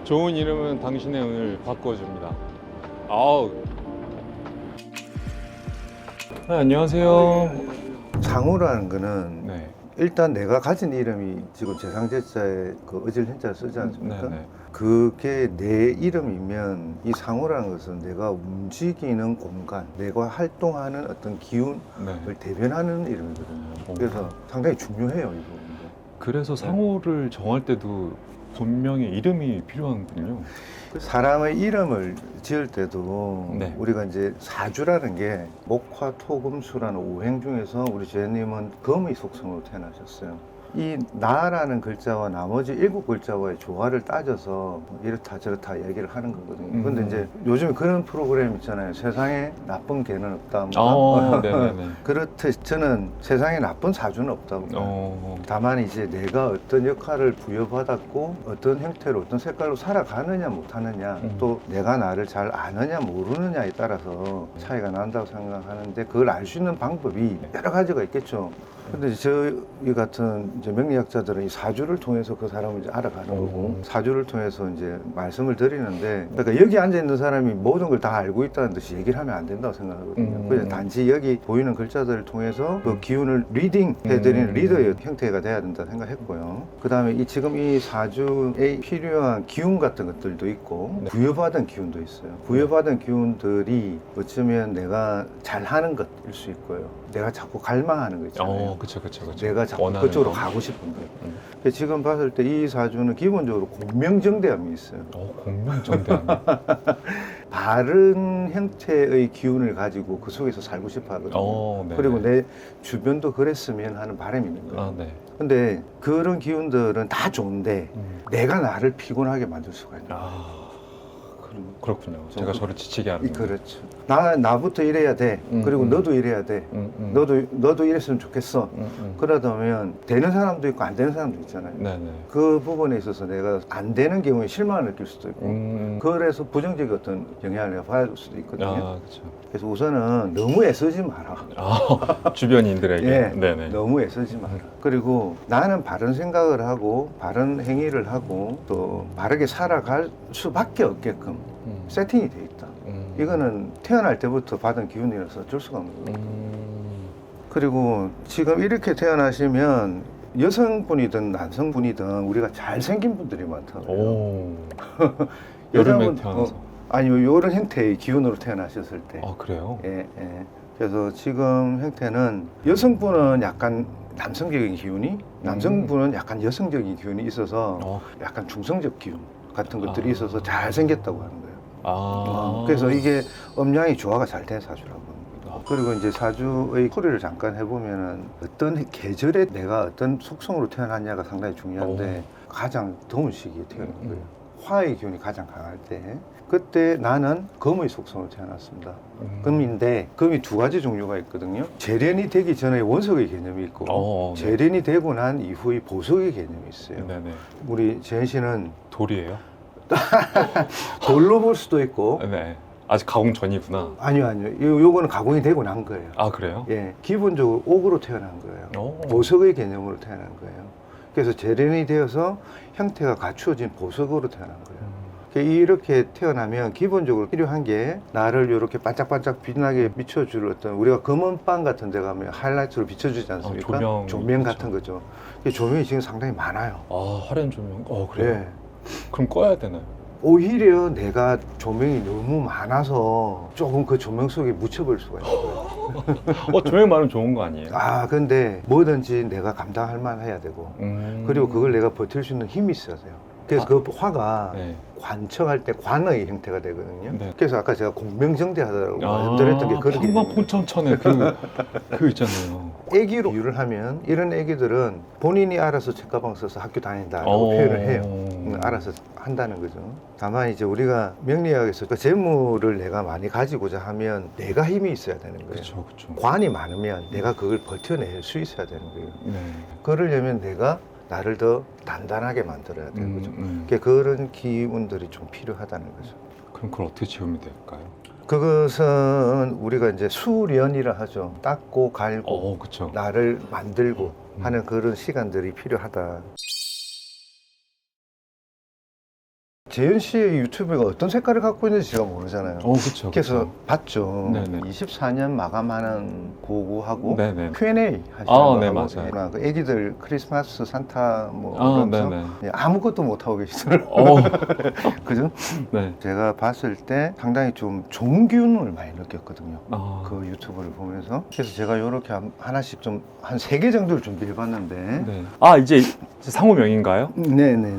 좋은 이름은 당신의 운을 바꿔줍니다. 아우. 네, 안녕하세요. 상우라는 거는 네. 일단 내가 가진 이름이 지금 재상제자에 그 어질 현자를 쓰지 않습니까? 네네. 그게 내 이름이면 이 상우라는 것은 내가 움직이는 공간, 내가 활동하는 어떤 기운을 네. 대변하는 이름이거든요. 그래서 상당히 중요해요, 이 부분도. 그래서 상호를 정할 때도 본명의 이름이 필요하군요. 사람의 이름을 지을 때도 네. 우리가 이제 사주라는 게 목화, 토, 금, 수라는 오행 중에서 우리 제님은 금의 속성으로 태어나셨어요. 이 나라는 글자와 나머지 7글자와의 조화를 따져서 이렇다 저렇다 얘기를 하는 거거든요. 근데 이제 요즘에 그런 프로그램 있잖아요. 세상에 나쁜 개는 없다. 네네네. 그렇듯 저는 세상에 나쁜 사주는 없다고. 다만 이제 내가 어떤 역할을 부여받았고 어떤 형태로 어떤 색깔로 살아가느냐 못하느냐 또 내가 나를 잘 아느냐 모르느냐에 따라서 차이가 난다고 생각하는데 그걸 알 수 있는 방법이 여러 가지가 있겠죠. 근데 저희 같은 이제 명리학자들은 이 사주를 통해서 그 사람을 이제 알아가는 거고 사주를 통해서 이제 말씀을 드리는데 그러니까 여기 앉아 있는 사람이 모든 걸 다 알고 있다는 듯이 얘기를 하면 안 된다고 생각하거든요. 그냥 단지 여기 보이는 글자들을 통해서 그 기운을 리딩 해드리는 리더의 형태가 돼야 된다 생각했고요. 그 다음에 이 지금 이 사주에 필요한 기운 같은 것들도 있고 부여받은 기운도 있어요. 부여받은 기운들이 어쩌면 내가 잘하는 것일 수 있고요. 내가 자꾸 갈망하는 거 있잖아요. 그쵸. 내가 자꾸 그쪽으로 가고 싶은 거. 근데 지금 봤을 때 이 사주는 기본적으로 공명정대함이 있어요. 공명정대함. 바른 형태의 기운을 가지고 그 속에서 살고 싶어 하거든요. 그리고 내 주변도 그랬으면 하는 바람이 있는 거예요. 네. 근데 그런 기운들은 다 좋은데 내가 나를 피곤하게 만들 수가 있는 거예요. 그렇군요. 제가 저를 지치게 하는 거예요. 그렇죠. 나부터 이래야 돼. 그리고 너도 이래야 돼. 너도 이랬으면 좋겠어. 그러다면 되는 사람도 있고 안 되는 사람도 있잖아요. 네네. 그 부분에 있어서 내가 안 되는 경우에 실망을 느낄 수도 있고 그래서 부정적인 어떤 영향을 내가 받을 수도 있거든요. 그렇죠. 그래서 우선은 너무 애쓰지 마라. 주변인들에게. 예, 네네. 너무 애쓰지 마라. 그리고 나는 바른 생각을 하고 바른 행위를 하고 또 바르게 살아갈 수밖에 없게끔 세팅이 돼 있다. 이거는 태어날 때부터 받은 기운이라서 어쩔 수가 없는 거예요. 그리고 지금 이렇게 태어나시면 여성분이든 남성분이든 우리가 잘생긴 분들이 많다고요. 여름에 태어나서. 아니요, 이런 형태의 기운으로 태어나셨을 때. 그래요? 예. 그래서 지금 형태는 여성분은 약간 남성적인 기운이, 남성분은 약간 여성적인 기운이 있어서 약간 중성적 기운 같은 것들이 있어서 잘생겼다고 하는 거예요. 그래서 이게 음양이 조화가 잘 된 사주라고 합니다. 그리고 이제 사주의 풀이를 잠깐 해보면은 어떤 계절에 내가 어떤 속성으로 태어났냐가 상당히 중요한데 가장 더운 시기에 태어난 거예요. 화의 기운이 가장 강할 때 그때 나는 금의 속성으로 태어났습니다. 금인데 금이 두 가지 종류가 있거든요. 재련이 되기 전에 원석의 개념이 있고 재련이 되고 난 이후의 보석의 개념이 있어요. 네네. 우리 재현 씨는 돌이에요? 돌로 볼 수도 있고 네. 아직 가공 전이구나. 아니요. 요거는 가공이 되고 난 거예요. 그래요? 예, 기본적으로 옥으로 태어난 거예요. 보석의 개념으로 태어난 거예요. 그래서 재련이 되어서 형태가 갖추어진 보석으로 태어난 거예요. 이렇게 태어나면 기본적으로 필요한 게 나를 이렇게 반짝반짝 빛나게 비춰줄 어떤 우리가 검은빵 같은 데 가면 하이라이트로 비춰주지 않습니까? 조명 같은 거죠. 조명이 지금 상당히 많아요. 화려한 조명. 그래요? 네. 그럼 꺼야 되나요? 오히려 내가 조명이 너무 많아서 조금 그 조명 속에 묻혀버릴 수가 있는 거예요. 조명 많으면 좋은 거 아니에요? 근데 뭐든지 내가 감당할 만 해야 되고 그리고 그걸 내가 버틸 수 있는 힘이 있어야 돼요. 그래서 그 화가 관청할 때 관의 형태가 되거든요. 그래서 아까 제가 공명정대하다고 말씀드렸던 게 그런 게 황마포천천에 그 있잖아요. 애기로 비유를 하면 이런 애기들은 본인이 알아서 책가방 써서 학교 다닌다라고 표현을 해요. 알아서 한다는 거죠. 다만 이제 우리가 명리학에서 그 재물을 내가 많이 가지고자 하면 내가 힘이 있어야 되는 거예요. 그렇죠. 관이 많으면 내가 그걸 버텨낼 수 있어야 되는 거예요. 그러려면 내가 나를 더 단단하게 만들어야 되는 거죠. 그러니까 그런 기운들이 좀 필요하다는 거죠. 그럼 그걸 어떻게 지우면 될까요? 그것은 우리가 이제 수련이라 하죠. 닦고 갈고 그쵸. 나를 만들고 하는 그런 시간들이 필요하다. 재현 씨의 유튜브가 어떤 색깔을 갖고 있는지 제가 모르잖아요. 그렇죠. 그래서 봤죠. 네네. 24년 마감하는 보고하고 네네. Q&A 하시는 아, 거 네, 하고, 맞아요. 그 애기들 크리스마스 산타 뭐 아, 이러면서 네네. 아무것도 못 하고 계시더라고요. 어, 그죠? 네. 제가 봤을 때 상당히 좀 좋은 기운을 많이 느꼈거든요. 아, 그 유튜브를 보면서. 그래서 제가 이렇게 하나씩 좀 한 3개 정도를 준비해 봤는데 네. 아, 이제 상호명인가요? 네네네.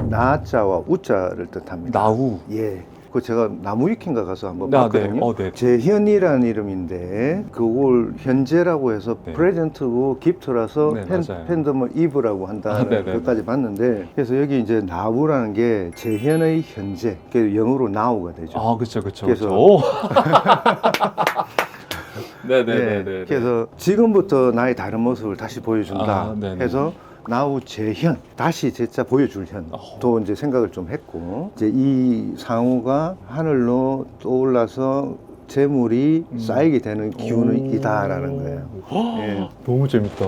나자와 우자를 뜻합니다. 나우. 예. 그 제가 나무위키인가 가서 한번 아, 봤거든요. 네. 재현이라는 이름인데 그걸 현재라고 해서 네. 프레젠트고 기프트라서 네, 맞아요. 팬덤을 이브라고 한다는 네네. 것까지 봤는데 그래서 여기 이제 나우라는 게 재현의 현재, 그 영어로 now가 되죠. 아, 그쵸. 그래서- 오. 예, 네네네. 그래서 지금부터 나의 다른 모습을 다시 보여준다 아, 네네. 해서 나우 재현, 다시 제자 보여줄 현도 이제 생각을 좀 했고, 이제 이 상우가 하늘로 떠올라서 재물이 쌓이게 되는 기운이다라는 거예요. 예. 너무 재밌다.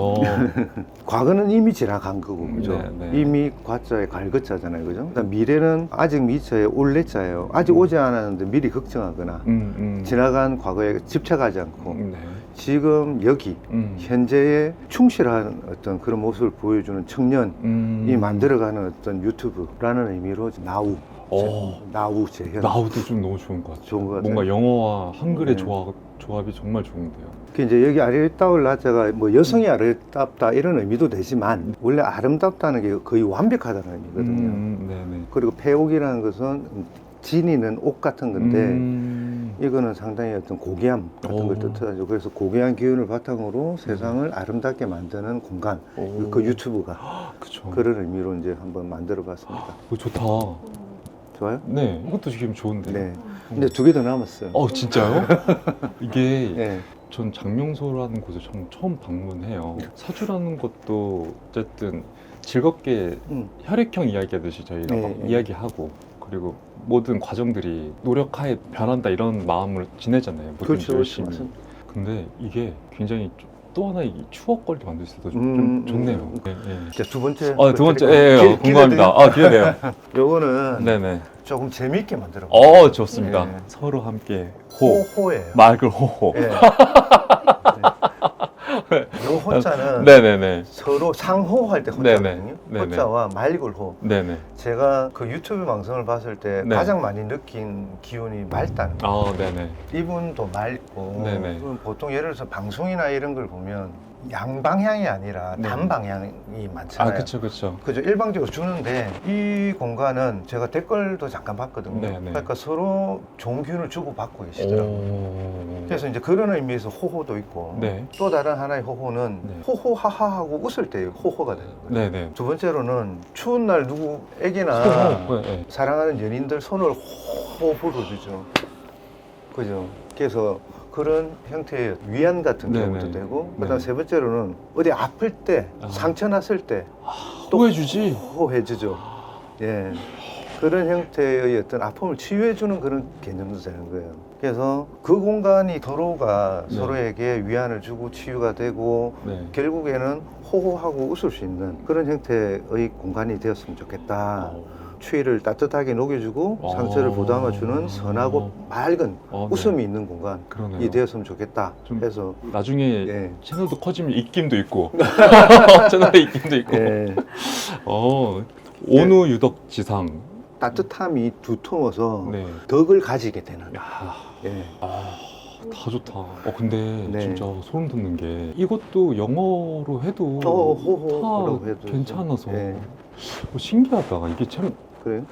과거는 이미 지나간 거고, 그죠? 네, 네. 이미 과자에 갈거자잖아요, 그죠? 그다음 미래는 아직 미처에 올래자예요. 아직 오지 않았는데 미리 걱정하거나, 지나간 과거에 집착하지 않고, 네. 지금 여기 현재에 충실한 어떤 그런 모습을 보여주는 청년이 만들어가는 어떤 유튜브라는 의미로 나우, 나우 재현. 나우도 좀 너무 좋은 것 같아요. 좋은 것 같아요. 뭔가 영어와 한글의 네. 조합이 정말 좋은데요. 그 이제 여기 아름다울 나자가 뭐 여성이 아름답다 이런 의미도 되지만 원래 아름답다는 게 거의 완벽하다는 의미거든요. 네네. 그리고 폐옥이라는 것은 지니는 옷 같은 건데 이거는 상당히 어떤 고귀함 같은 걸 뜻하죠. 그래서 고귀한 기운을 바탕으로 세상을 아름답게 만드는 공간, 그 유튜브가 그쵸. 그런 의미로 이제 한번 만들어 봤습니다. 좋다. 좋아요? 네, 이것도 지금 좋은데. 네. 근데 2개 더 남았어요. 진짜요? 이게 네. 전 장명소라는 곳을 처음 방문해요. 사주라는 것도 어쨌든 즐겁게 혈액형 이야기하듯이 저희가 네, 막 네. 이야기하고, 그리고 모든 과정들이 노력하에 변한다 이런 마음으로 지내잖아요. 모든 그렇죠, 열심히. 맞습니다. 근데 이게 굉장히 또 하나의 추억거리를 만들 수 있어서 좀 좋네요. 네, 네. 자, 2번째. 두 번째, 궁금합니다. 기대돼요. 요거는 네네. 조금 재미있게 만들어 봤어요. 좋습니다. 네. 서로 함께 호호예요. 맑을 호호. 예. 요 호자는 네네네. 서로 상호할 때 네네. 호자거든요. 네네. 호자와 맑을 호. 네네. 제가 그 유튜브 방송을 봤을 때 네. 가장 많이 느낀 기운이 맑다는 거예요. 네네. 이분도 맑고 네네. 보통 예를 들어서 방송이나 이런 걸 보면 양방향이 아니라 네. 단방향이 많잖아요. 그쵸. 그죠. 일방적으로 주는데 이 공간은 제가 댓글도 잠깐 봤거든요. 네네. 그러니까 서로 좋은 기운을 주고 받고 계시더라고요. 그래서 이제 그런 의미에서 호호도 있고 네. 또 다른 하나의 호호는 네. 호호하하하고 웃을 때 호호가 되는 거예요. 네네. 두 번째로는 추운 날 누구 애기나 네. 사랑하는 연인들 손을 호호 불어주죠. 그죠. 그래서 그런 형태의 위안 같은 네네. 경우도 되고 그다음 네. 세 번째로는 어디 아플 때 상처 났을 때 또 해주지. 호호해주죠. 예. 그런 형태의 어떤 아픔을 치유해주는 그런 개념도 되는 거예요. 그래서 그 공간이 서로가 네. 서로에게 위안을 주고 치유가 되고 네. 결국에는 호호하고 웃을 수 있는 그런 형태의 공간이 되었으면 좋겠다. 추위를 따뜻하게 녹여주고 상처를 보담아주는 선하고 맑은 네. 웃음이 있는 공간이 그러네요. 되었으면 좋겠다 좀 해서 나중에 예. 채널도 커지면 입김도 있고 채널에 입김도 있고. 예. 온우 유덕 지상. 따뜻함이 두터워서 네. 덕을 가지게 되는 야. 예. 다 좋다. 근데 네. 진짜 소름 돋는 게 이것도 영어로 해도 호호라고 다 해도 괜찮아서 예. 신기하다. 이게 참 그래요?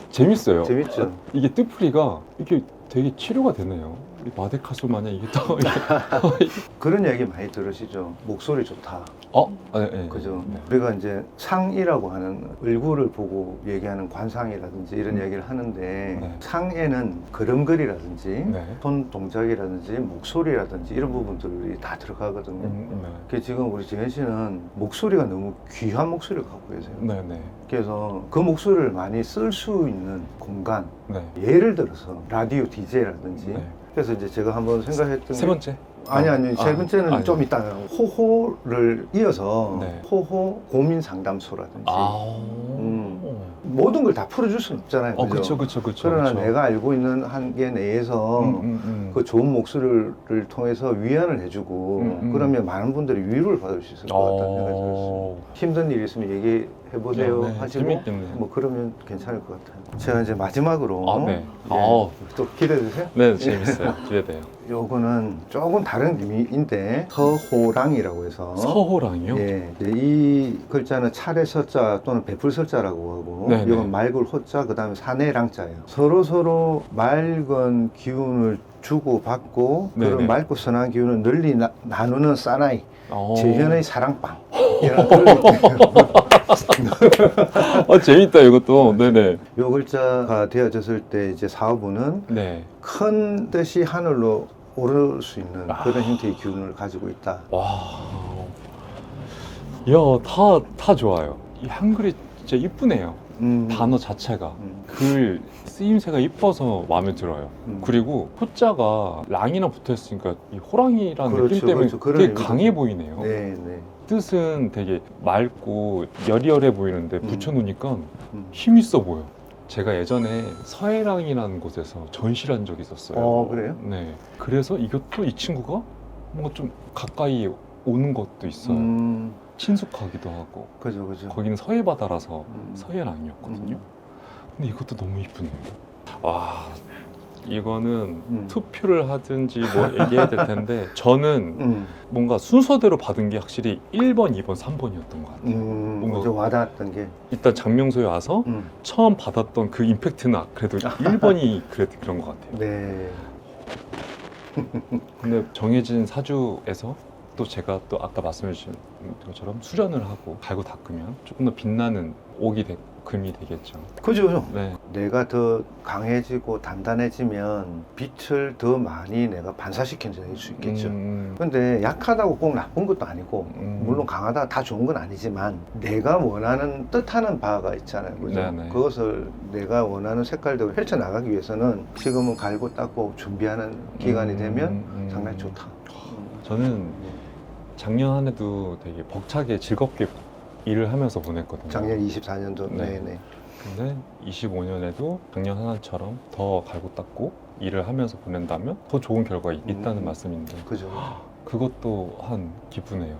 재밌어요. 재밌죠? 이게 뜻풀이가 이게 되게 치료가 되네요. 이 마데카소 마냥 이게 또 그런 얘기 많이 들으시죠? 목소리 좋다. 네. 그죠? 우리가 이제 상이라고 하는 얼굴을 보고 얘기하는 관상이라든지 이런 얘기를 하는데 네. 상에는 걸음걸이라든지 네. 손 동작이라든지 목소리라든지 이런 부분들이 다 들어가거든요. 그 지금 우리 재현 씨는 목소리가 너무 귀한 목소리를 갖고 계세요. 네네. 그래서 그 목소리를 많이 쓸 수 있는 공간, 네. 예를 들어서 라디오 DJ라든지 네. 그래서 이제 제가 한번 생각했던 세 번째. 아니 세 번째는 아니. 좀 이따 호호를 이어서 네. 호호 고민 상담소라든지 아. 모든 걸 다 풀어줄 수는 없잖아요. 그죠? 그쵸. 그러나 내가 알고 있는 한계 내에서 그 좋은 목소리를 통해서 위안을 해주고 그러면 많은 분들이 위로를 받을 수 있을 것 같다는 생각이 들었어요. 힘든 일 있으면 얘기해보세요 하시고 재밌겠네요. 뭐 그러면 괜찮을 것 같아요. 제가 이제 마지막으로 네. 또 기대되세요? 네, 재밌어요. 기대돼요. 요거는 조금 다른 의미인데 서호랑이라고 해서 서호랑이요? 예, 이제 이 글자는 차례 서자 또는 베풀 서자라고 하고 네네. 이건 맑을 호자 그다음에 사내랑자예요. 서로 맑은 기운을 주고 받고 네네. 그런 맑고 선한 기운을 널리 나누는 사나이 재현의 사랑방 이런 재밌다 이것도. 네네. 요 글자가 되어졌을 때 이제 사후부는 네. 큰 뜻이 하늘로 오를 수 있는 그런 형태의 기운을 가지고 있다. 와. 야, 다 좋아요. 이 한글이 진짜 이쁘네요. 단어 자체가. 글 쓰임새가 이뻐서 마음에 들어요. 그리고 호자가 랑이랑 붙어 있으니까 이 호랑이라는 그렇죠, 느낌 때문에 그렇죠. 그런 되게 의미죠. 강해 보이네요. 네. 뜻은 되게 맑고 여리여리해 보이는데 붙여놓으니까 음. 힘 있어 보여. 제가 예전에 서해랑이라는 곳에서 전시를 한 적이 있었어요. 그래요? 네. 그래서 이것도 이 친구가 뭔가 좀 가까이 오는 것도 있어요. 친숙하기도 하고. 그죠. 거기는 서해 바다라서 음. 서해랑이었거든요. 근데 이것도 너무 이쁘네요. 와, 이거는 투표를 하든지 뭐 얘기해야 될 텐데 저는 뭔가 순서대로 받은 게 확실히 1번, 2번, 3번이었던 것 같아요. 뭔가 좀 와닿았던 게 일단 장명소에 와서 처음 받았던 그 임팩트는 그래도 1번이 그래도 그런 것 같아요. 네. 근데 정해진 사주에서 또 제가 또 아까 말씀해 주신 것처럼 수련을 하고 갈고 닦으면 조금 더 빛나는 금이 되겠죠. 그죠. 네. 내가 더 강해지고 단단해지면 빛을 더 많이 내가 반사시켜낼 수 있겠죠. 근데 약하다고 꼭 나쁜 것도 아니고 물론 강하다 다 좋은 건 아니지만 내가 원하는 뜻하는 바가 있잖아요. 그죠? 네네. 그것을 내가 원하는 색깔대로 펼쳐나가기 위해서는 지금은 갈고 닦고 준비하는 기간이 되면 상당히 좋다. 저는 작년 한 해도 되게 벅차게 즐겁게 일을 하면서 보냈거든요. 작년 24년도 네. 네네. 근데 25년에도 작년 하나처럼 더 갈고 닦고 일을 하면서 보낸다면 더 좋은 결과가 있다는 말씀인데 그죠. 그것도 한 기쁘네요.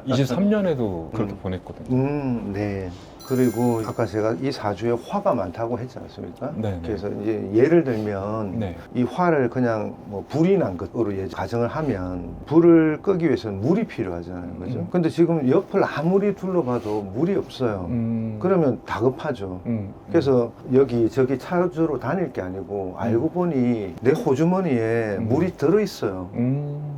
23년에도 그렇게 보냈거든요. 네. 그리고 아까 제가 이 사주에 화가 많다고 했지 않습니까? 네네. 그래서 이제 예를 들면 네. 이 화를 그냥 뭐 불이 난 것으로 가정을 하면 불을 끄기 위해서는 물이 필요하잖아요. 그죠? 근데 지금 옆을 아무리 둘러봐도 물이 없어요. 그러면 다급하죠. 그래서 여기 저기 차주로 다닐 게 아니고 알고 보니 내 호주머니에 물이 들어있어요.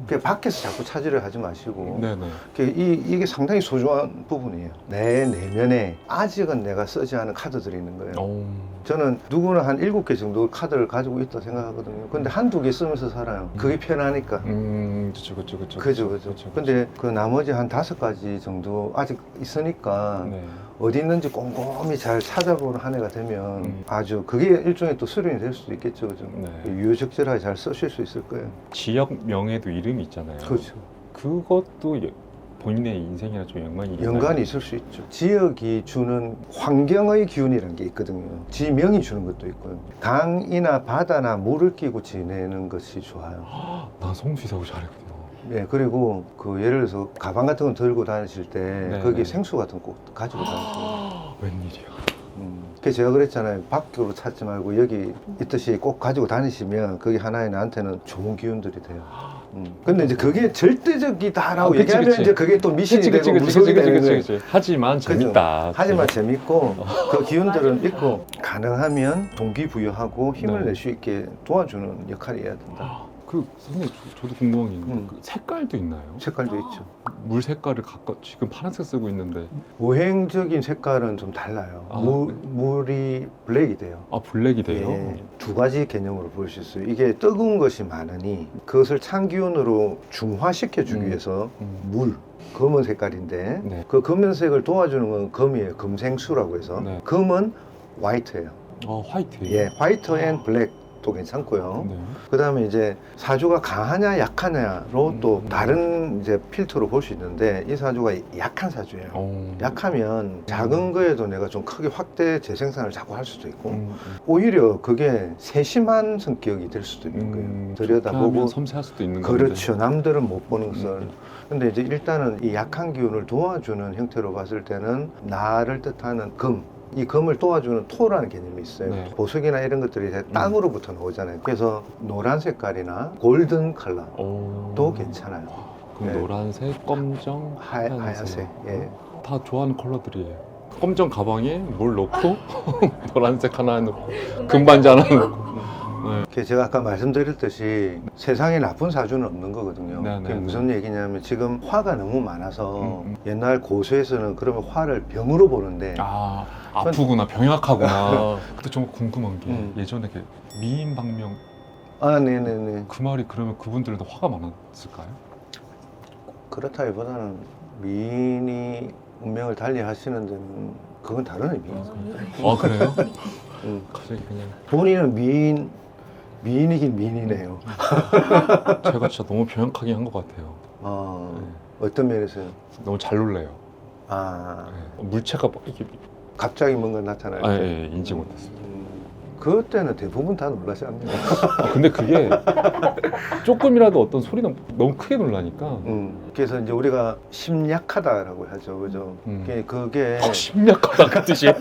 그 밖에서 자꾸 차지를 하지 마시고 네네. 이게 상당히 소중한 부분이에요. 내 내면에 아직은 내가 쓰지 않은 카드들이 있는 거예요. 저는 누구나 한 7개 정도 카드를 가지고 있다 생각하거든요. 근데 한두 개 쓰면서 살아요. 그게 편하니까. 그죠. 근데 그 나머지 한 5가지 정도 아직 있으니까 네. 어디 있는지 꼼꼼히 잘 찾아보는 한 해가 되면 아주 그게 일종의 또 수련이 될 수도 있겠죠. 그죠? 네. 유효적절하게 잘 쓰실 수 있을 거예요. 지역명에도 이름이 있잖아요. 그렇죠. 그것도 본인의 인생이랑 좀 연관이 있을 수 있죠. 지역이 주는 환경의 기운이라는 게 있거든요. 지명이 주는 것도 있고요. 강이나 바다나 물을 끼고 지내는 것이 좋아요. 나 성수이사고 잘했거든요. 네, 그리고 그 예를 들어서 가방 같은 거 들고 다니실 때 네, 거기에 네. 생수 같은 거 꼭 가지고 다니세요. 웬일이야. 그래서 제가 그랬잖아요. 밖으로 찾지 말고 여기 있듯이 꼭 가지고 다니시면 그게 하나의 나한테는 좋은 기운들이 돼요. 근데 이제 그게 절대적이다라고 그치, 얘기하면 그치. 이제 그게 또 미신이 되고 무속이 되는 거예요. 하지만 재밌다. 하지만 재밌고 그 기운들은 있고 가능하면 동기부여하고 힘을 네. 낼 수 있게 도와주는 역할이 해야 된다. 선생님 저도 궁금한 게 있는데 그 색깔도 있나요? 색깔도 있죠. 물 색깔을 지금 파란색 쓰고 있는데 오행적인 색깔은 좀 달라요. 물이 블랙이 돼요. 블랙이 돼요? 예, 2가지 개념으로 볼 수 있어요. 이게 뜨거운 것이 많으니 그것을 찬 기운으로 중화시켜 주기 위해서 물 검은 색깔인데 네. 그 검은색을 도와주는 건 금이에요. 금생수라고 해서 네. 금은 화이트예요. 화이트. 예, 화이트 앤 블랙 또 괜찮고요. 네. 그다음에 이제 사주가 강하냐 약하냐로 또 다른 이제 필터로 볼 수 있는데 이 사주가 약한 사주예요. 약하면 작은 거에도 내가 좀 크게 확대 재생산을 자꾸 할 수도 있고 오히려 그게 세심한 성격이 될 수도 있는 거예요. 들여다보고 섬세할 수도 있는 거죠. 그렇죠. 남들은 못 보는 것을. 근데 이제 일단은 이 약한 기운을 도와주는 형태로 봤을 때는 나를 뜻하는 금, 이 금을 도와주는 토라는 개념이 있어요. 네. 보석이나 이런 것들이 땅으로부터 나오잖아요. 그래서 노란 색깔이나 골든 컬러도 괜찮아요. 그럼 네. 노란색, 검정, 하얀색. 예. 다 좋아하는 컬러들이에요. 검정 가방에 뭘 넣고 노란색 하나 넣고 금반지 하나 넣고. 네. 제가 아까 말씀드렸듯이 세상에 나쁜 사주는 없는 거거든요. 네, 그게 네, 무슨 얘기냐면 지금 화가 너무 많아서 옛날 고수에서는 그러면 화를 병으로 보는데 아프구나, 병약하구나. 근데 정말 궁금한 게 예전에 그 미인방명 네네네. 그 말이 그러면 그분들도 화가 많았을까요? 그렇다기보다는 미인이 운명을 달리 하시는 데는 그건 다른 의미예요. 그래요? 갑자기 그냥 본인은 미인이긴 미인이네요. 제가 진짜 너무 병약하게 한 것 같아요. 어떤 면에서요? 너무 잘 놀래요. 물체가 이렇게 갑자기 뭔가 나타날 때 인지 못했어요. 그때는 대부분 다 놀라지 않나요? 근데 그게 조금이라도 어떤 소리가 너무 크게 놀라니까 그래서 이제 우리가 심약하다라고 하죠, 그죠? 그게 심약하다 그 뜻이에요?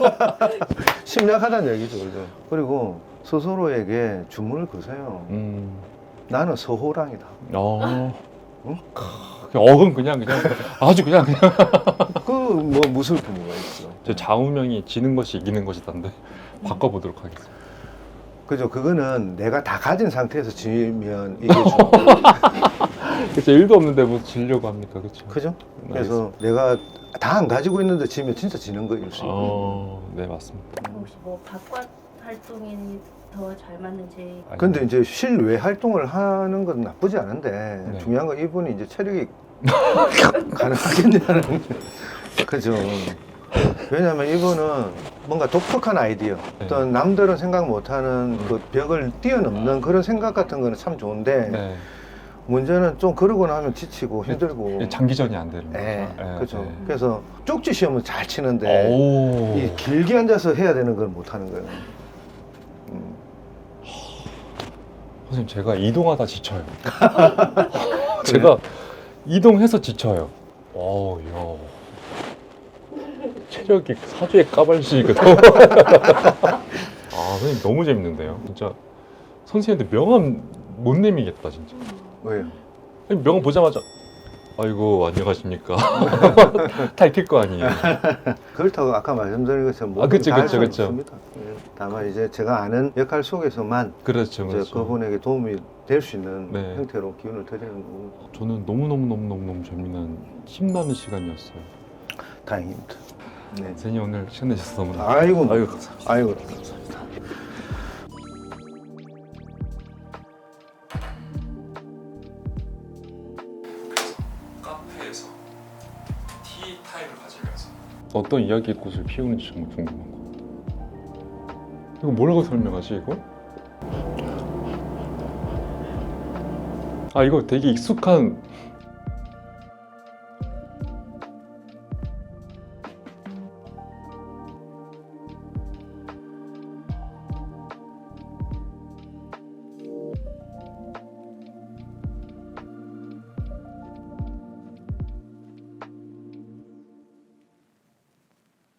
심약하다는 얘기죠, 그죠? 그리고 스스로에게 주문을 거세요. 나는 서호랑이다. 그냥 아주 그냥 그 뭐 무슨 의미가 있어? 제 좌우명이 지는 것이 이기는 것이던데 바꿔보도록 하겠습니다. 그죠? 그거는 내가 다 가진 상태에서 지면 이게 좀 그쵸, 일도 없는데 뭐 지려고 합니까, 그렇죠? 그죠? 그래서 내가 다 안 가지고 있는데 지면 진짜 지는 거일 수 있고. 네, 맞습니다. 혹시 뭐 바깥 활동이 더 잘 맞는지. 근데 이제 실외 활동을 하는 건 나쁘지 않은데 네. 중요한 건 이분이 이제 체력이 가능하겠냐는 그죠? 왜냐하면 이분은 뭔가 독특한 아이디어, 어떤 남들은 생각 못하는 그 벽을 뛰어넘는 그런 생각 같은 거는 참 좋은데 문제는 좀 그러고 나면 지치고 힘들고 장기전이 안 되는 거죠. 그렇죠. 그래서 쪽지 시험은 잘 치는데 이 길게 앉아서 해야 되는 걸 못 하는 거예요. 선생님, 제가 이동하다 지쳐요. 제가 이동해서 지쳐요. 야. 체력이 사주에 까발리거든. 선생님 너무 재밌는데요. 진짜 선생님한테 명함 못 내미겠다 진짜. 왜요? 명함 보자마자 아이고 안녕하십니까. 다 익힐 거 아니에요. 그렇다고 아까 말씀드린 것처럼 뭐 그쵸. 없습니다. 다만 이제 제가 아는 역할 속에서만 그렇죠. 이제 그분에게 도움이 될 수 있는 네. 형태로 기운을 드리는 거고. 저는 너무 재미난 힘나는 시간이었어요. 다행입니다. 네. 선생님 오늘 시간 내주셔서 너무 아이고 감사합니다. 아이고 감사합니다. 카페에서 티 타임을 가지면서 어떤 이야기 꽃을 피우는지 정말 궁금한 거. 이거 뭐라고 설명하지 이거? 이거 되게 익숙한